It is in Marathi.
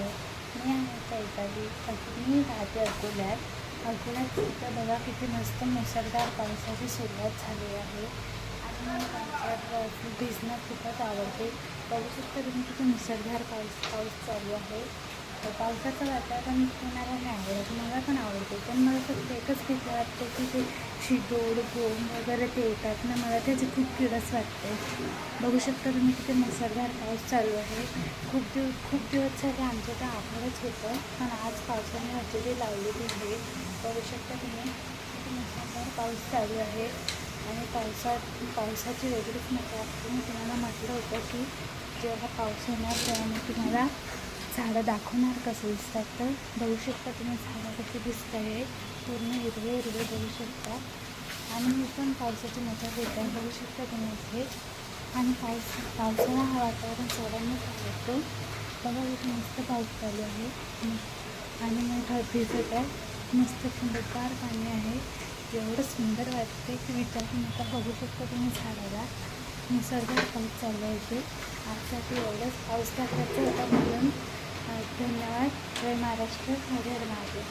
मी आहे चैताली. मी राहते अकोल्यात इथं बघा किती मस्त मुसळधार पावसाची सुरुवात झाली आहे आणि मला पावसात भिजणं खूपच आवडते. बघू शकता तुम्ही किती मुसळधार पाऊस चालू आहे. पावसाचं वातावरण कोणाला नाही आवडत, मला पण आवडते, पण मला फक्त एकच भीती वाटते की ते शितोड बोंब वगैरे ते येतात ना, मला त्याची खूप किळस वाटते. बघू शकता तुम्ही किती मुसळधार पाऊस चालू आहे. खूप दिवस झाले आमच्या त्या आभाळच होतं, पण आज पावसाने हजेरी लावलेली आहे. बघू शकता तुम्ही किती मुसळधार पाऊस चालू आहे आणि पावसाची वेगळीच मजा असते. मी तुम्हाला म्हटलं होतं की जेव्हा पाऊस येणार तेव्हा मी तुम्हाला झाडं दाखवणार कसं दिसतात. तर बघू शकता तुम्ही झाडं कशी दिसत आहे, पूर्ण हिरवे बघू शकता. आणि मी पण पावसाची मजा घेत आहे, बघू शकता तुम्ही इथे. आणि पावसाळा हा वातावरण सर्वांनाच आवडतो. बघा इथे मस्त पाऊस चालू आहे आणि मी ढग भिजत आहे. मस्त थंडगार पाणी आहे, एवढं सुंदर वाटते की विचारू नका. बघू शकता तुम्ही झाडाला निसर्गात पाऊस चालू आहे ते. आजसाठी एवढंच पाऊस टाकायचं होता म्हणून धन्यवाद. जय महाराष्ट्र, हर हर महादेव.